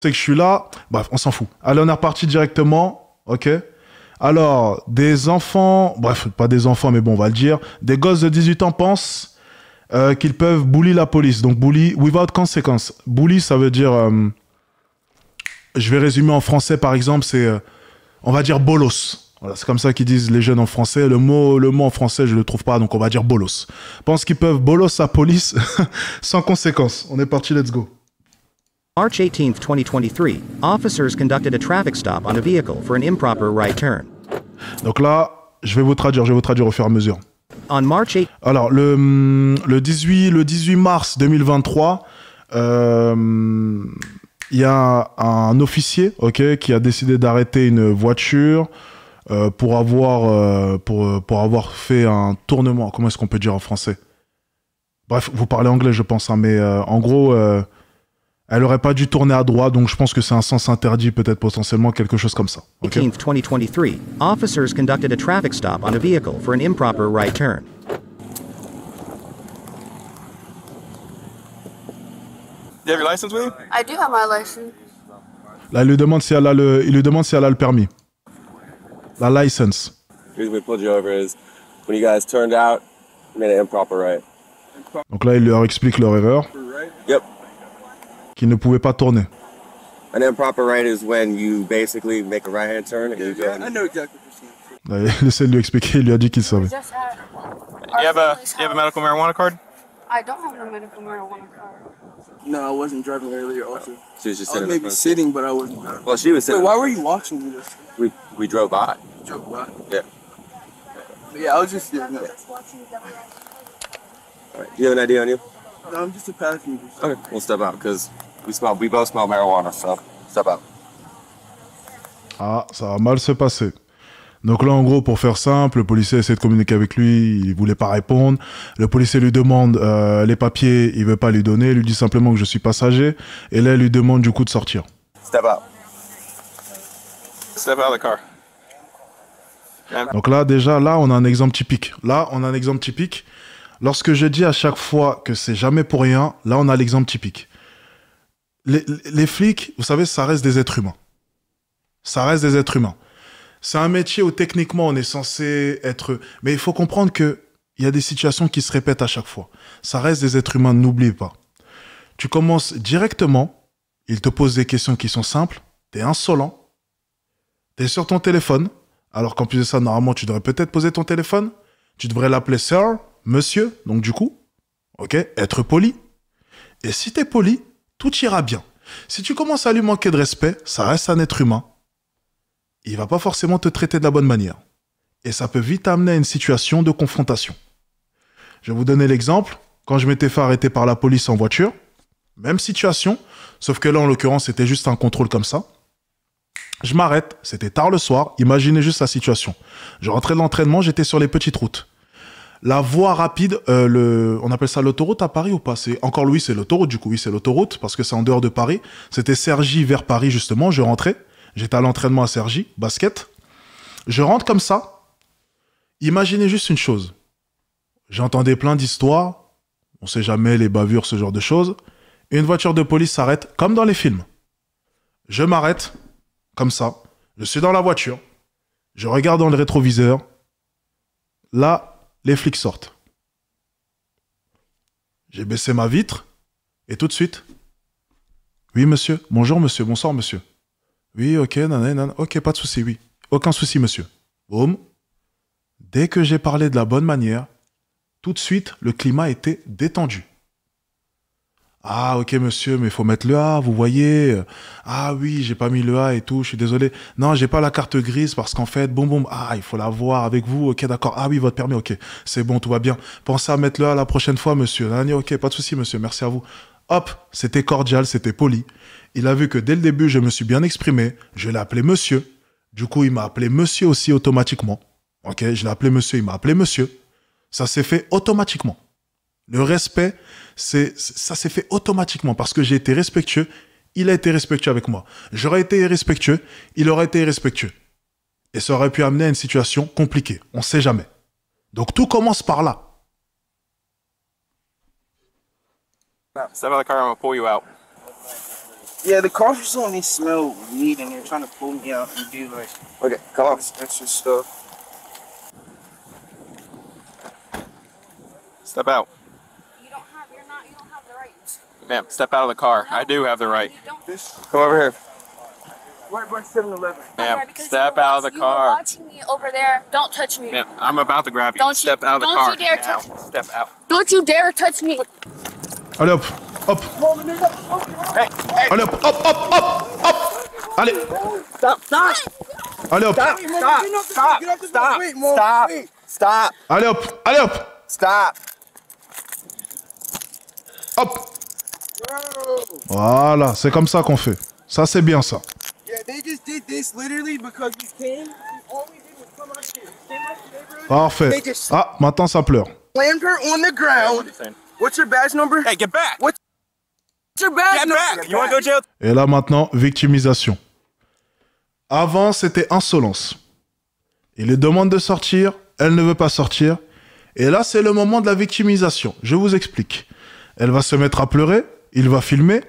c'est que je suis là. Bref, on s'en fout. Allez, on est reparti directement. Ok. Alors, des enfants, bref, pas des enfants, mais bon, on va le dire. Des gosses de 18 ans pensent qu'ils peuvent bully la police. Donc, bully without consequence. Bully, ça veut dire, je vais résumer en français, par exemple, c'est, on va dire bolos. Voilà, c'est comme ça qu'ils disent les jeunes en français. Le mot en français, je le trouve pas, donc on va dire bolos. Pensent qu'ils peuvent bolos la police sans conséquence. On est parti, let's go. March 18th, 2023, officers conducted a traffic stop on a vehicle for an improper right turn. Donc là, je vais vous traduire au fur et à mesure. On March 8th, Alors, le 18 mars 2023, il y a un officier, ok, qui a décidé d'arrêter une voiture pour avoir fait un tournement. Comment est-ce qu'on peut dire en français? Bref, vous parlez anglais, je pense, hein, mais en gros, elle aurait pas dû tourner à droite, donc je pense que c'est un sens interdit, peut-être potentiellement quelque chose comme ça. Okay? 18th, 2023, officers conducted a traffic stop on a vehicle for an improper right turn. You have your license with you? I do have my license. Là, il lui demande si elle a le permis. La license. The reason we pulled you over is when you guys turned out, you made an improper right. Donc là, il leur explique leur erreur, Yep. qu'ils ne pouvaient pas tourner. An improper right is when you basically make a right-hand turn and you go. I know exactly what you're saying. Là, il essaie de lui expliquer, il lui a dit qu'il savait. Just at You have a medical marijuana card? I don't have a medical marijuana card. No, I wasn't driving earlier also. She was just I was sitting. maybe sitting, but I wasn't driving. Well, she was Wait, sitting. why were you watching me this? We drove by. Joke, why? Yeah. Yeah, I was just, yeah, no. All right. Do you have an ID on you? No, I'm just a passenger. Okay. We'll step out because we both smell marijuana. So step out. Ah, ça va mal se passer. Donc là, en gros, pour faire simple, le policier essaie de communiquer avec lui, il voulait pas répondre. Le policier lui demande les papiers, il veut pas lui donner, il lui dit simplement que je suis passager. Et là, il lui demande du coup de sortir. Step out. Step out of the car. Donc là, déjà, là, on a un exemple typique. Lorsque je dis à chaque fois que c'est jamais pour rien, là, on a l'exemple typique. Les flics, vous savez, ça reste des êtres humains. C'est un métier où techniquement on est censé être... Mais il faut comprendre qu'il y a des situations qui se répètent à chaque fois. Ça reste des êtres humains, n'oublie pas. Tu commences directement, il te pose des questions qui sont simples, t'es insolent, t'es sur ton téléphone, alors qu'en plus de ça, normalement, tu devrais peut-être poser ton téléphone, tu devrais l'appeler sir, monsieur, donc du coup, ok, être poli. Et si t'es poli, tout ira bien. Si tu commences à lui manquer de respect, ça reste un être humain. Il va pas forcément te traiter de la bonne manière. Et ça peut vite amener à une situation de confrontation. Je vais vous donner l'exemple. Quand je m'étais fait arrêter par la police en voiture, même situation, sauf que là, en l'occurrence, c'était juste un contrôle comme ça. Je m'arrête, c'était tard le soir, imaginez juste la situation. Je rentrais de l'entraînement, j'étais sur les petites routes. La voie rapide, on appelle ça l'autoroute à Paris ou pas? C'est encore oui, c'est l'autoroute du coup, oui, c'est l'autoroute, parce que c'est en dehors de Paris. C'était Cergy vers Paris, justement, je rentrais. J'étais à l'entraînement à Cergy, basket. Je rentre comme ça. Imaginez juste une chose. J'entendais plein d'histoires. On sait jamais, les bavures, ce genre de choses. Une voiture de police s'arrête, comme dans les films. Je m'arrête, comme ça. Je suis dans la voiture. Je regarde dans le rétroviseur. Là, les flics sortent. J'ai baissé ma vitre. Et tout de suite. Oui, monsieur. Bonjour, monsieur. Bonsoir, monsieur. Oui, ok, nanana, ok, pas de souci, oui. Aucun souci, monsieur. Boum. Dès que j'ai parlé de la bonne manière, tout de suite, le climat était détendu. Ah, ok, monsieur, mais il faut mettre le A, vous voyez. Ah oui, j'ai pas mis le A et tout, je suis désolé. Non, j'ai pas la carte grise parce qu'en fait, boum. Ah, il faut la voir avec vous, ok, d'accord. Ah oui, votre permis, ok. C'est bon, tout va bien. Pensez à mettre le A la prochaine fois, monsieur. Ok, pas de souci, monsieur, merci à vous. Hop, c'était cordial, c'était poli. Il a vu que dès le début, je me suis bien exprimé. Je l'ai appelé monsieur. Du coup, il m'a appelé monsieur aussi automatiquement. Ok, je l'ai appelé monsieur, il m'a appelé monsieur. Ça s'est fait automatiquement. Le respect, ça s'est fait automatiquement parce que j'ai été respectueux. Il a été respectueux avec moi. J'aurais été irrespectueux, il aurait été irrespectueux. Et ça aurait pu amener à une situation compliquée. On ne sait jamais. Donc tout commence par là. Step out of the car, I'm gonna pull you out. Yeah, the car facility smell weed and they're trying to pull me out and do like Okay, come on. this extra stuff. Step out. You don't have the right. Ma'am, step out of the car. I do have the right. You don't. This Come over here. right by 7-Eleven. Ma'am, Because step you were out of the watching- You were car. watching me over there. Don't touch me. Ma'am, I'm about to grab you. Don't you- Step out of the don't car. you dare now. touch- Step out. Don't you dare touch me. Allez hop, hop. Allez hop, hop, hop, hop, hop. Allez, Stop, stop, allez hop. stop, stop, stop, stop, stop, Allez hop, allez hop, stop. hop. Voilà, c'est comme ça qu'on fait. Ça, c'est bien ça. Yeah, they just did this literally because we came. All we did was come out here. Came out the neighborhood. Parfait. Ah, maintenant ça pleure. Slammed her on the ground. What's your badge number? Hey, get back! What's your badge Get number? back! You wanna go to jail? Et là maintenant, victimisation. Avant, c'était insolence. Il lui demande de sortir, elle ne veut pas sortir. Et là, c'est le moment de la victimisation. Je vous explique. Elle va se mettre à pleurer, il va filmer,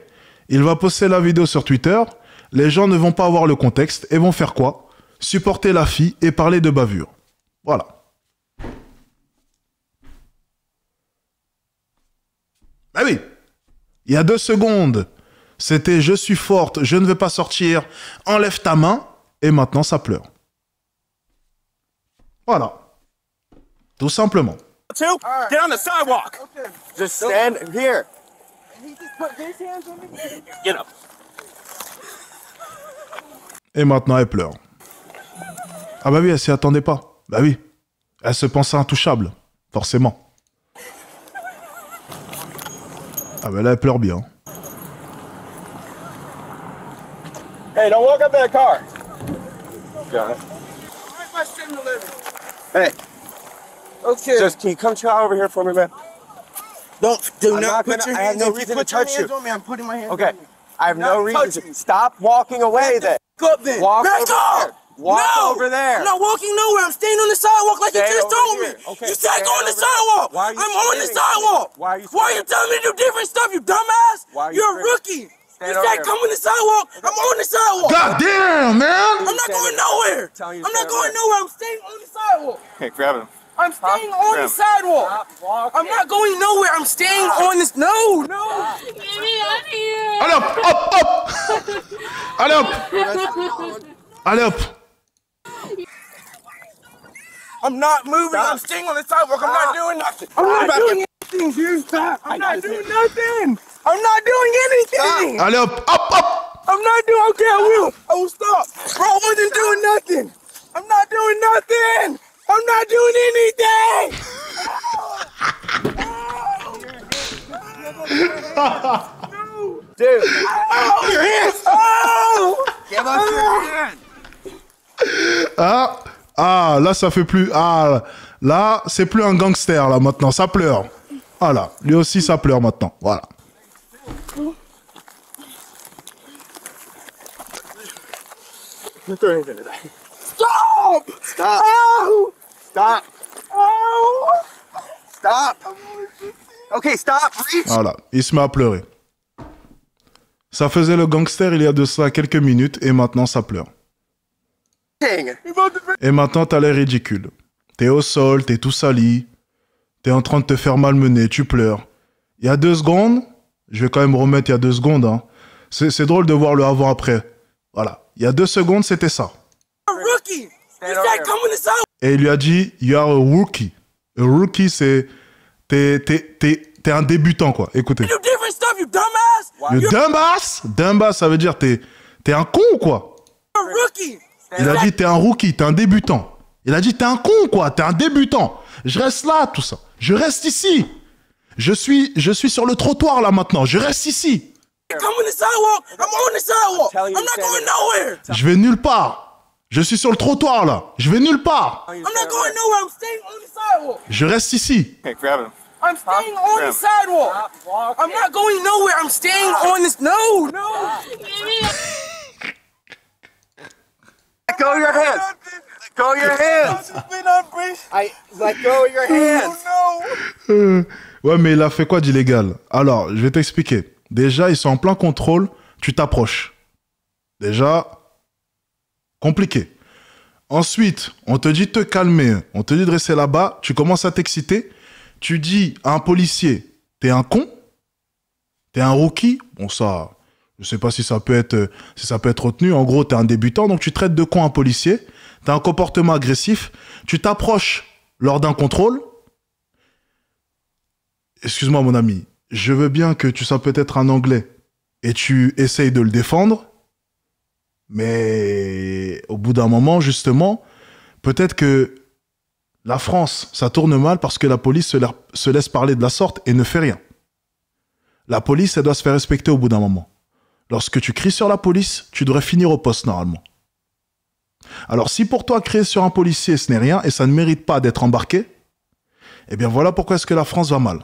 il va poster la vidéo sur Twitter. Les gens ne vont pas avoir le contexte et vont faire quoi? Supporter la fille et parler de bavure. Voilà. Ah oui, il y a 2 secondes, c'était « je suis forte, je ne veux pas sortir, enlève ta main » et maintenant ça pleure. Voilà. Tout simplement. Two, get on the sidewalk! Just stand here. He just put his hands on me. Get up. Et maintenant elle pleure. Ah bah oui, elle s'y attendait pas. Bah oui. Elle se pensait intouchable, forcément. Ah bah là elle pleure bien. Hey, don't walk up in the car. Right by 7-Eleven. Hey, Okay. just can you come try over here for me, man? don't do I'm not not put gonna- your I have hands no on me. reason to Put your touch hands you. on me. I'm putting my hands Okay. on you. I have no Not reason touch to. me. Stop walking away then. Back up then. Walk Back over up. there. Walk no. over there. I'm not walking nowhere. I'm staying on the sidewalk like Stay you just over told here. me. Okay, You said stay go on the over there. sidewalk. Why are you I'm on the screaming at me? sidewalk. Why are you Why are you screaming? telling me to do different stuff, you dumbass? Why are you You're a screaming? rookie. Stand You over said here. come on the sidewalk. I'm on the sidewalk. God damn, man! I'm not going nowhere. Telling you to I'm not stand going over nowhere. I'm staying on the sidewalk. Okay, grab him. I'm staying on the Grab. sidewalk. Stop walking. I'm not going nowhere. I'm staying on this. No, no. Get me out of here. Allez hop, hop, hop! Allez hop! Allez hop! I'm not moving. I'm staying on the sidewalk. I'm not doing nothing. I'm not doing anything, dude. Stop. I'm not doing nothing. I'm not doing anything. Allez hop, hop, hop! I'm not doing. Okay, I will. I will stop. Bro, I wasn't doing nothing. I'm not doing nothing. I'm not doing anything. Dude, Oh, your hands. Oh. give us your hand. Ah, ah, là ça fait plus. Ah, là c'est plus un gangster là maintenant, ça pleure. Voilà, lui aussi ça pleure maintenant. Voilà. Stop. Stop. Oh. Stop. Oh. Stop. Okay, stop. Reach. Voilà, il se met à pleurer. Ça faisait le gangster il y a de ça quelques minutes et maintenant ça pleure. Et maintenant t'as l'air ridicule. T'es au sol, t'es tout sali, t'es en train de te faire malmener, tu pleures. Il y a 2 secondes, je vais quand même remettre il y a 2 secondes, hein. C'est drôle de voir le avant-après. Voilà, il y a 2 secondes c'était ça. A rookie. You said come on the sidewalk. Et il lui a dit, you are a rookie. A rookie c'est... T'es un débutant quoi, écoutez. Do different stuff, you dumbass. Le dumbass, dumbass ça veut dire t'es un con quoi. A rookie. Il a dit t'es un rookie, t'es un débutant. Il a dit t'es un con quoi, t'es un débutant. Je reste là, tout ça. Je reste ici. Je suis sur le trottoir là maintenant. Je reste ici. Come on the sidewalk. I'm on the sidewalk. Telling you I'm to not stand going nowhere. Je vais nulle part. Je suis sur le trottoir là. Je vais nulle part. I'm not going nowhere. I'm staying on the sidewalk. Je reste ici. Okay, grab him. I'm staying on the Graham. sidewalk. I'm not going nowhere. I'm staying on this. No, no. Let go of your hands. Let go of your hands. Let go of your hands. Ouais, mais il a fait quoi d'illégal? Alors, je vais t'expliquer. Déjà, ils sont en plein contrôle. Tu t'approches. Déjà, compliqué. Ensuite, on te dit de te calmer. On te dit de rester là-bas. Tu commences à t'exciter. Tu dis à un policier, t'es un con? T'es un rookie? Bon, ça, je sais pas si ça peut être retenu. En gros, t'es un débutant, donc tu traites de con un policier. T'as un comportement agressif. Tu t'approches lors d'un contrôle. Excuse-moi, mon ami. Je veux bien que tu sois peut-être un Anglais et tu essayes de le défendre. Mais au bout d'un moment, justement, peut-être que la France, ça tourne mal parce que la police se laisse parler de la sorte et ne fait rien. La police, elle doit se faire respecter au bout d'un moment. Lorsque tu cries sur la police, tu devrais finir au poste normalement. Alors si pour toi, crier sur un policier, ce n'est rien et ça ne mérite pas d'être embarqué, eh bien voilà pourquoi est-ce que la France va mal.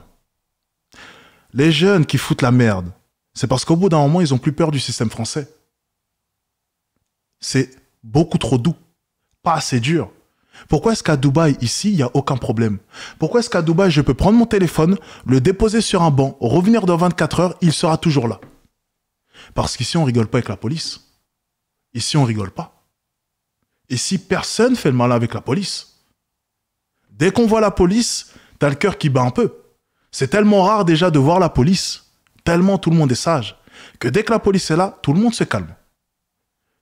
Les jeunes qui foutent la merde, c'est parce qu'au bout d'un moment, ils n'ont plus peur du système français. C'est beaucoup trop doux, pas assez dur. Pourquoi est-ce qu'à Dubaï, ici, il n'y a aucun problème? Pourquoi est-ce qu'à Dubaï, je peux prendre mon téléphone, le déposer sur un banc, revenir dans 24 heures, il sera toujours là? Parce qu'ici, on rigole pas avec la police. Ici, on rigole pas. Ici, personne fait le malin avec la police. Dès qu'on voit la police, t'as le cœur qui bat un peu. C'est tellement rare déjà de voir la police, tellement tout le monde est sage, que dès que la police est là, tout le monde se calme.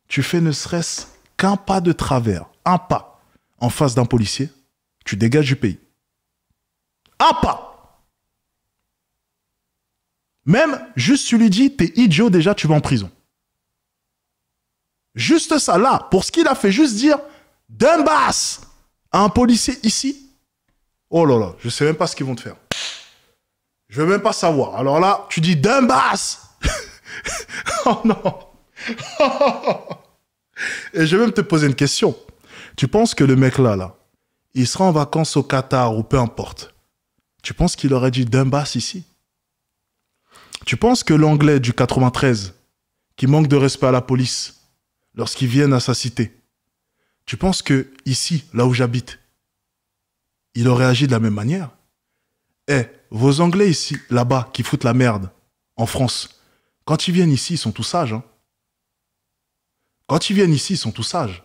Tu fais ne serait-ce qu'un pas de travers, un pas, en face d'un policier, tu dégages du pays. Un pas! Même, juste tu lui dis, t'es idiot déjà, tu vas en prison. Juste ça, là, pour ce qu'il a fait, juste dire, d'un basse à un policier ici. Oh là là, je sais même pas ce qu'ils vont te faire. Je veux même pas savoir. Alors là, tu dis d'un basse. Oh non. Et je vais même te poser une question. Tu penses que le mec là, il sera en vacances au Qatar ou peu importe. Tu penses qu'il aurait dit d'un basse ici? Tu penses que l'Anglais du 93, qui manque de respect à la police, lorsqu'ils viennent à sa cité, tu penses que ici, là où j'habite, il aurait agi de la même manière? Eh, vos Anglais ici, là-bas, qui foutent la merde, en France, quand ils viennent ici, ils sont tous sages. Hein. Quand ils viennent ici, ils sont tous sages.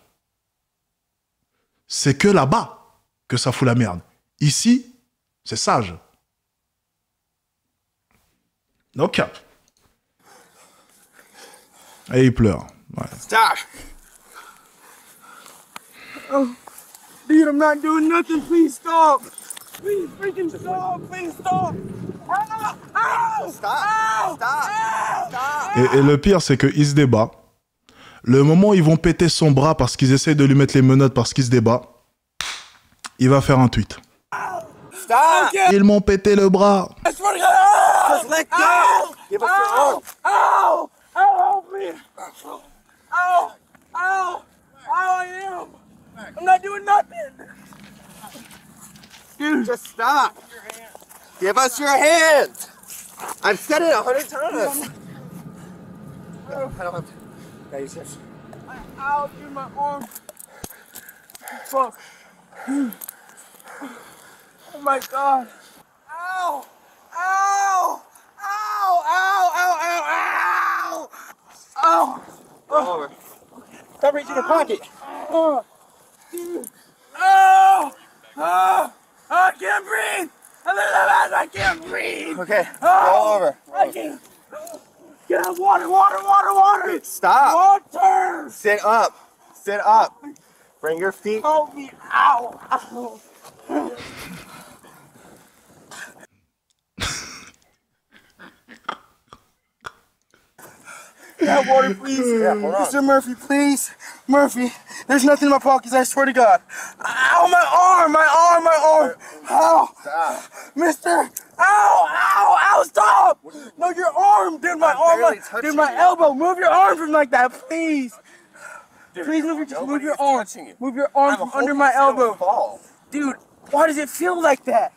C'est que là-bas que ça fout la merde. Ici, c'est sage. Ok. Et il pleure. Ouais. Stop. Oh, dude, I'm not doing nothing. Please stop. Please freaking stop. Please stop. Ah, ah, stop. Stop. Et le pire, c'est qu'il se débat. Le moment où ils vont péter son bras parce qu'ils essayent de lui mettre les menottes parce qu'il se débat, il va faire un tweet. Stop. Ils m'ont pété le bras. Just let go. Give us your arm. Ow! Ow! Help me! Ow! Ow! Ow! I am! I'm not doing nothing! Dude, just stop! Give us your hands! I've said it 100 times! I don't have to. Yeah, you said. Ow, dude, my arm! Fuck! Oh my god! Ow! Ow! Ow! Ow! Ow! Ow! Ow! Ow! Oh. Stop reaching your pocket. Oh. Dude. Oh! Oh! I can't breathe! I can't breathe! Okay, roll over. I can't. Get up, water! Stop! Water! Sit up. Sit up. Bring your feet. Hold me. Ow! Ow! Yeah, water, please. Yeah, hold on. Mr. Murphy, please. Murphy, there's nothing in my pockets, I swear to God. Ow, my arm! Ow! Stop. Mister! Ow, stop! No, your arm! Dude, my arm! Dude, my elbow! Move your arm from like that, please! Please move your arm. Move your arm from under my elbow. Dude, why does it feel like that?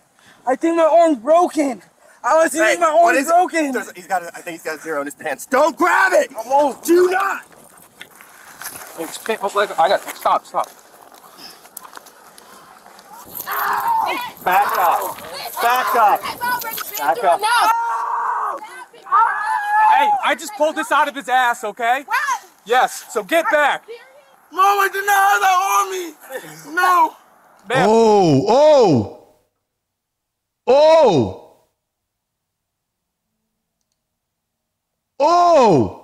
I think my arm's broken. I think my arm's broken. I think he's got a zero in his pants. Don't grab it! I won't. Do not! I got stop. Back up. No! Hey, Hey, I just pulled this out of his ass, okay? What? Yes, so get back. Mom, I did not have that on me. No. Ma'am. Oh, oh, oh, oh.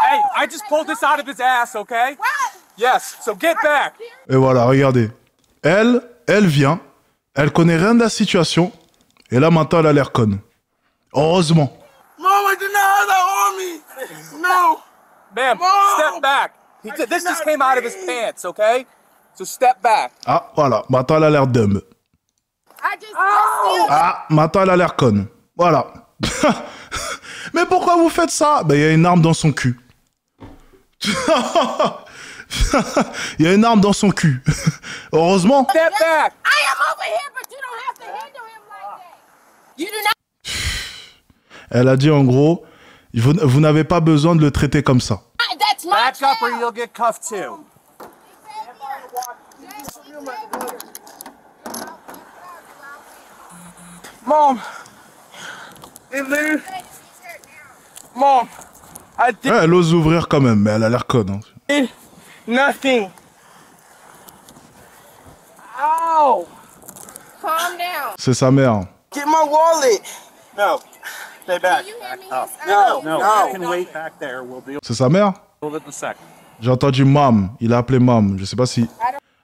Hey, I just pulled this out of his ass, okay? What? Yes, so get back. Et voilà, regardez. Elle vient, elle connaît rien de la situation, et là maintenant elle a l'air conne. Heureusement. Mom, I did not have that on me. No. Ma'am, step back. This just came out of his pants, okay? So step back. Ah, voilà, maintenant elle a l'air dumb. I just missed Ah, maintenant elle a l'air conne. Voilà. Mais pourquoi vous faites ça? Ben, il y a une arme dans son cul. Il y a une arme dans son cul. Heureusement. Step back. I am over here, but you don't have to handle him like that. You do not. Elle a dit en gros, vous n'avez pas besoin de le traiter comme ça. That's my Back up or child. you'll get cuffed too. Mom. It literally. Mom. I did Ouais, elle ose ouvrir quand même, mais elle a l'air conne. Hein. nothing. Ow. Calm down. C'est sa mère. Get my wallet. No. Stay back. You hear me? No. No, No. you can wait back there. We'll deal C'est sa mère? with it in a second. J'ai entendu mam. Il a appelé mam. Je sais pas si.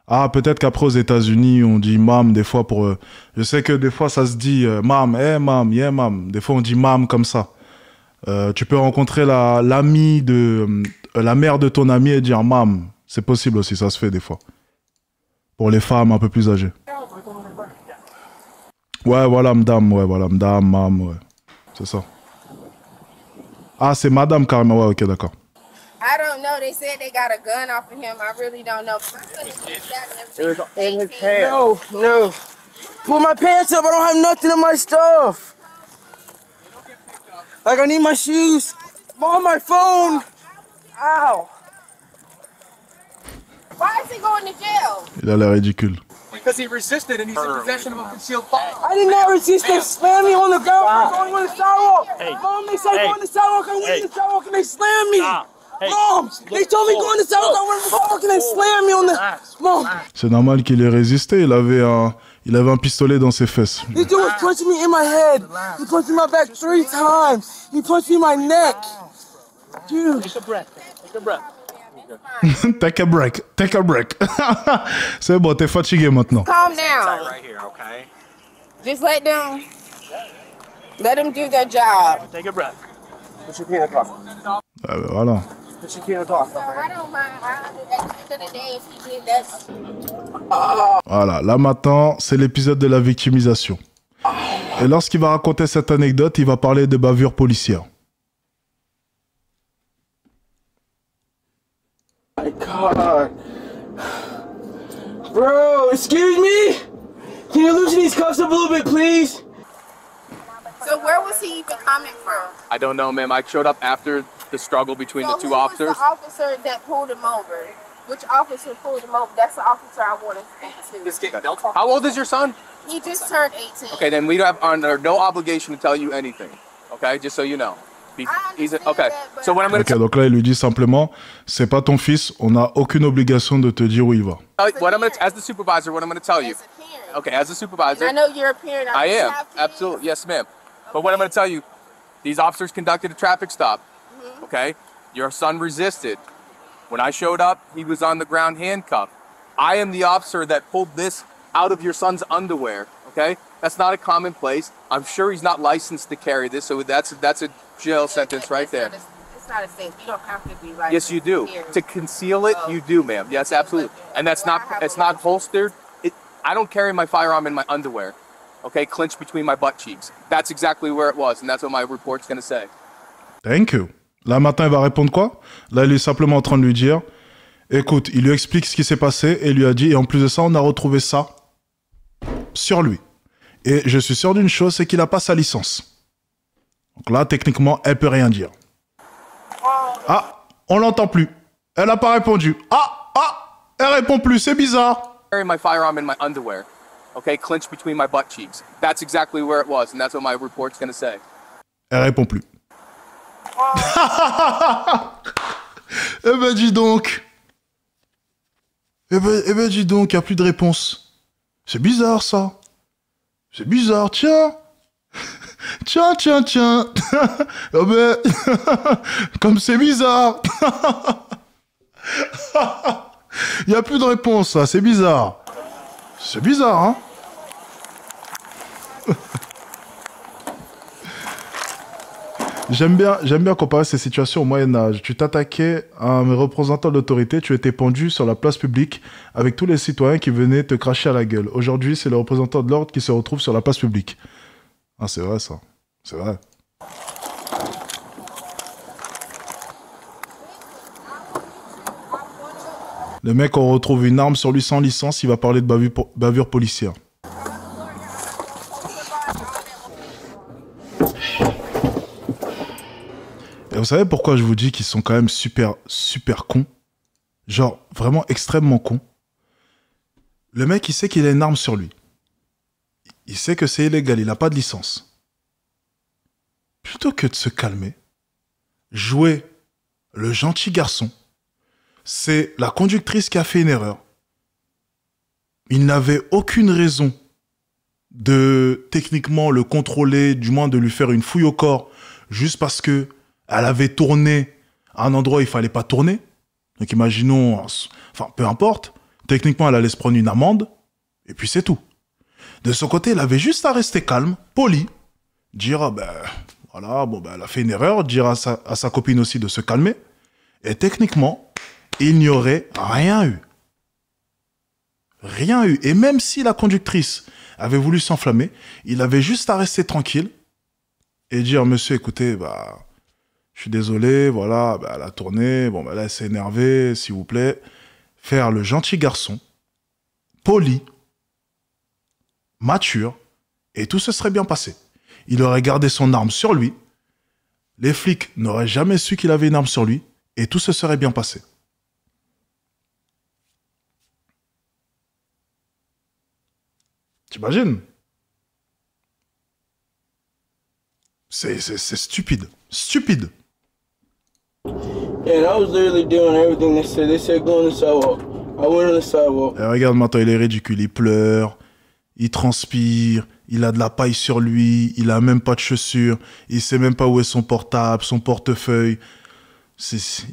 Ah, peut-être qu'après aux États-Unis on dit mam des fois pour. Je sais que des fois ça se dit mam, mam, yeah mam. Des fois on dit mam comme ça. Tu peux rencontrer l'ami de la mère de ton ami et dire mam. C'est possible aussi, ça se fait des fois. Pour les femmes un peu plus âgées. Ouais, voilà madame, mam, ouais. C'est ça. Ah, c'est madame carrément, ouais, ok, d'accord. I don't know. They said they got a gun off of him. I really don't know. It was in his hand. No. No. Pull my pants up. I don't have nothing in my stuff. Like, I need my shoes. Mom, my phone. Ow. Why is he going to jail? Il a l'air ridicule. Because he resisted and he's in possession of a concealed firearm. I did not resist. They slammed me on the ground. I'm going on the sidewalk. Mom, they said go on the sidewalk. I went on the sidewalk and they slammed me. Mom, they told me go on the sidewalk. I went on the sidewalk and they slammed me on the... Mom, C'est normal qu'il ait résisté. Il avait un pistolet dans ses fesses. this dude was punching me in my head. He punched me in my back 3 times. He punched me in my neck. Dude. Take a breath. Take a breath. Take a break. Take a break. C'est bon, t'es fatigué maintenant. Calm down. Right here, okay? Just let them do their job. Take a breath. Put your peanut in the car. Ah, ben voilà. Put your peanut in the car. So I don't mind. At the end of the day, if he did that. Voilà, là maintenant, c'est l'épisode de la victimisation. Et lorsqu'il va raconter cette anecdote, il va parler de bavure policière. My God. Bro, excuse me? Can you loosen these cuffs up a little bit, please? So where was he even coming from? I don't know, ma'am. I showed up after the struggle between So the two who was officers. the officer that pulled him over? Which officer pulled him over? That's the officer I want to speak to. How old is your son? He just turned 18. Okay, then we have under no obligation to tell you anything. Okay, just so you know. Okay. So what I'm going Ok, donc là, il lui dit simplement, c'est pas ton fils, on n'a aucune obligation de te dire où il va. as the supervisor, what I'm going to tell you. As a parent. Okay, as a supervisor. And I know you're a parent. I am, have kids. absolutely, yes, ma'am. But what I'm going to tell you, these officers conducted a traffic stop. Okay, your son resisted. When I showed up, he was on the ground handcuffed. I am the officer that pulled this out of your son's underwear. Okay, that's not a commonplace. I'm sure he's not licensed to carry this, so that's a jail sentence right there. It's not a safe. You don't have to be like. Yes, you do. To conceal it, you do, ma'am. Yes, absolutely. And it's not holstered. I don't carry my firearm in my underwear. Okay, clenched between my butt cheeks. That's exactly where it was, and that's what my report's gonna say. Thank you. Là, maintenant, il va répondre quoi? Là, il est simplement en train de lui dire, écoute, il lui explique ce qui s'est passé et il lui a dit, et en plus de ça, on a retrouvé ça sur lui. Et je suis sûr d'une chose, c'est qu'il n'a pas sa licence. Donc là, techniquement, elle peut rien dire. Ah, on l'entend plus. Elle n'a pas répondu. Elle répond plus, c'est bizarre. Carry my firearm in my underwear. okay, clinched between my butt cheeks. That's exactly where it was, and that's what my report's gonna say. Elle répond plus. Eh ben dis donc. Eh ben dis donc, y a plus de réponse. C'est bizarre ça. C'est bizarre, tiens. Tiens. Oh ben, comme c'est bizarre. Y a plus de réponse, ça, c'est bizarre. C'est bizarre, hein. J'aime bien comparer ces situations au Moyen-Âge. Tu t'attaquais à un représentant de l'autorité, tu étais pendu sur la place publique avec tous les citoyens qui venaient te cracher à la gueule. Aujourd'hui, c'est le représentant de l'ordre qui se retrouve sur la place publique. Ah, c'est vrai, ça. C'est vrai. Le mec, on retrouve une arme sur lui sans licence, il va parler de bavure policière. Et vous savez pourquoi je vous dis qu'ils sont quand même super cons? Genre, vraiment extrêmement cons. Le mec, il sait qu'il a une arme sur lui. Il sait que c'est illégal, il n'a pas de licence. Plutôt que de se calmer, jouer le gentil garçon, c'est la conductrice qui a fait une erreur. Il n'avait aucune raison de techniquement le contrôler, du moins de lui faire une fouille au corps, juste parce que elle avait tourné à un endroit où il fallait pas tourner. Donc imaginons, enfin peu importe, techniquement elle allait se prendre une amende, et puis c'est tout. De son côté, elle avait juste à rester calme, poli, dire ah ben voilà, bon ben elle a fait une erreur, dire à sa copine aussi de se calmer, et techniquement, il n'y aurait rien eu. Rien eu. Et même si la conductrice avait voulu s'enflammer, il avait juste à rester tranquille et dire monsieur, écoutez, bah je suis désolé, voilà, bah, elle a tourné, bon, bah, là, elle s'est énervée, s'il vous plaît. Faire le gentil garçon, poli, mature, et tout se serait bien passé. Il aurait gardé son arme sur lui, les flics n'auraient jamais su qu'il avait une arme sur lui, et tout se serait bien passé. T'imagines? C'est stupide. Stupide. And I was literally doing everything they said. They said go on the sidewalk. I went on the sidewalk. Et regarde maintenant, il est ridicule. Il pleure, il transpire, il a de la paille sur lui, il a même pas de chaussures, il sait même pas où est son portable, son portefeuille.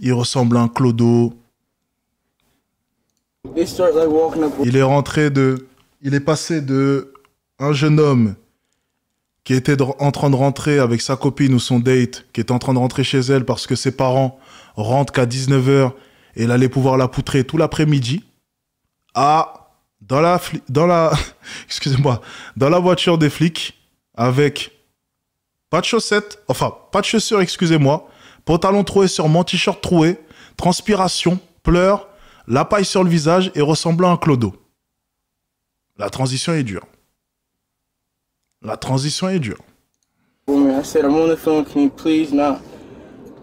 Il ressemble à un clodo. They start like walking up. Il est passé de un jeune homme qui était en train de rentrer avec sa copine ou son date, qui était en train de rentrer chez elle parce que ses parents rentrent qu'à 19h et elle allait pouvoir la poutrer tout l'après-midi, à dans la excusez-moi, dans la voiture des flics avec pas de chaussettes, enfin pas de chaussures, excusez-moi, pantalon troué sur mon t-shirt troué, transpiration, pleurs, la paille sur le visage et ressemblant à un clodo. La transition est dure. La transition est dure. I said, I'm on the phone, can you please not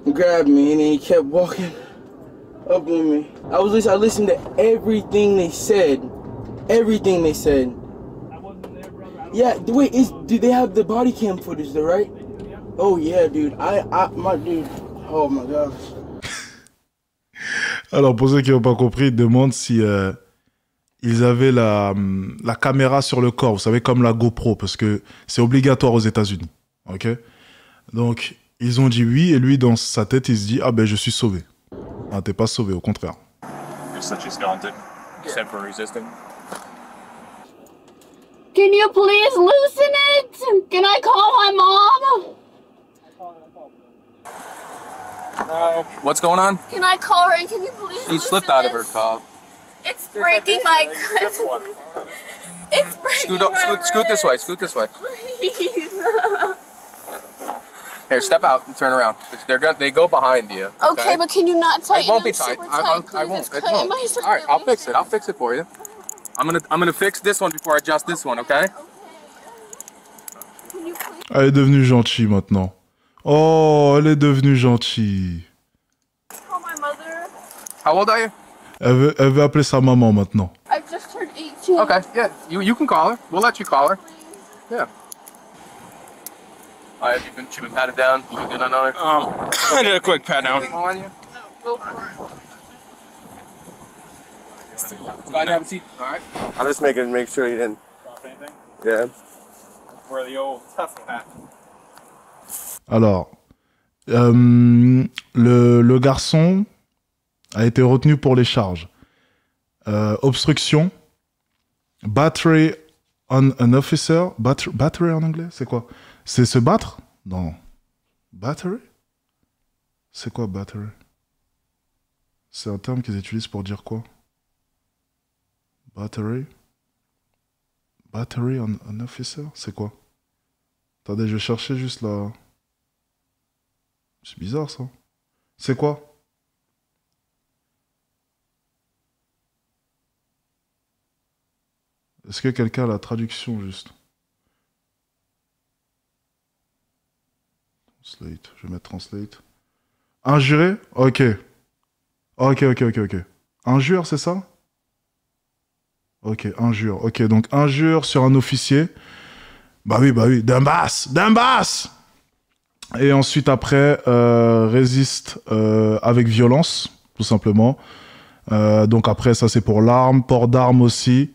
grab me? And then he kept walking up on me. I listened to everything they said. Everything they said. I wasn't there, brother. Yeah, wait, do they have the body cam footage though, right? Yeah. Oh yeah, dude. My dude. Oh my gosh. Alors, pour ceux qui n'ont pas compris, ils demandent si ils avaient la caméra sur le corps, vous savez, comme la GoPro, parce que c'est obligatoire aux États-Unis. Ok? Donc, ils ont dit oui, et lui, dans sa tête, il se dit, ah ben, je suis sauvé. Ah, t'es pas sauvé, au contraire. Can you please loosen it? Can I call my mom? What's going on? Can I call her and can you please She loosen slipped out of her this? car. It's breaking my... It's breaking Scoot this way, scoot this way. Please. Here, step out and turn around. They go behind you. Okay, but can you not tighten It won't be them tight. super I won't. It's It cutting won't. my All right, I'll fix it. circulation. I'll fix it for you. I'm gonna fix this one before I adjust this one, okay? Can you please? Elle est devenue gentille, maintenant. Oh, elle est devenue gentille. Call my mother. How old are you? Elle veut appeler sa maman, maintenant. I just turned 18 Okay, yeah, you can call her. We'll let you call her. Yeah. All right, she been patted down. You good on her? I did a quick pat down. On you? Go ahead, have a seat. All right. I'm just making make sure you didn't. Drop anything? Yeah. Wear the old tough hat. Alors, le garçon a été retenu pour les charges. Obstruction, battery on an officer, battery en anglais, c'est quoi? C'est se battre? Non. Battery? C'est quoi battery? C'est un terme qu'ils utilisent pour dire quoi? Battery? Battery on an officer? C'est quoi? Attendez, je vais chercher juste là. C'est bizarre ça. C'est quoi? Est-ce que quelqu'un a la traduction juste? Translate. Je vais mettre translate. Injurer? Ok. Ok. Injure, c'est ça? Ok, injure. Ok, donc injure sur un officier. Bah oui. D'un basse! Et ensuite, après, résiste avec violence, tout simplement. Donc après, ça c'est pour l'arme, port d'arme aussi.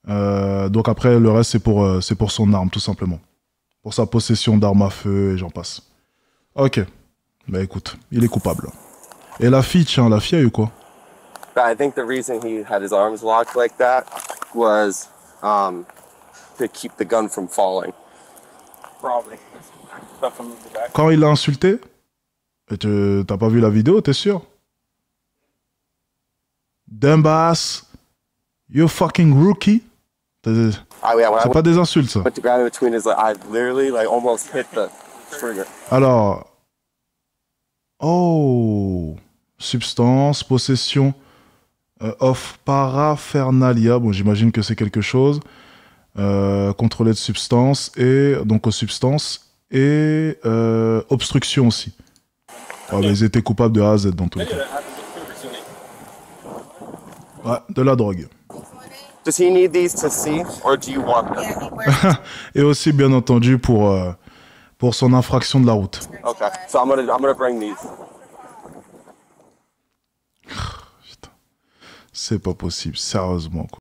Donc après, le reste c'est pour son arme, tout simplement. Pour sa possession d'armes à feu et j'en passe. Ok. Bah écoute, il est coupable. Et la fille, tiens, la fille a eu quoi? I think the reason he had his arms locked like that was to keep the gun from falling. Probably. Stuff him in the back. Quand il l'a insulté, et t'as pas vu la vidéo, t'es sûr? Dumbass, you fucking rookie. C'est pas des insultes, ça. Went to grab him between his, I literally like almost hit the trigger. Alors, substance, possession of paraphernalia. Bon, j'imagine que c'est quelque chose. Contrôler de substance et donc aux substances et obstruction aussi. Ouais, mais ils étaient coupables de A à Z dans tous les cas. Ouais, de la drogue. Does he need these to see, or do you want them? Et aussi, bien entendu, pour son infraction de la route. Okay, so I'm gonna bring these. Putain. C'est pas possible, sérieusement, quoi.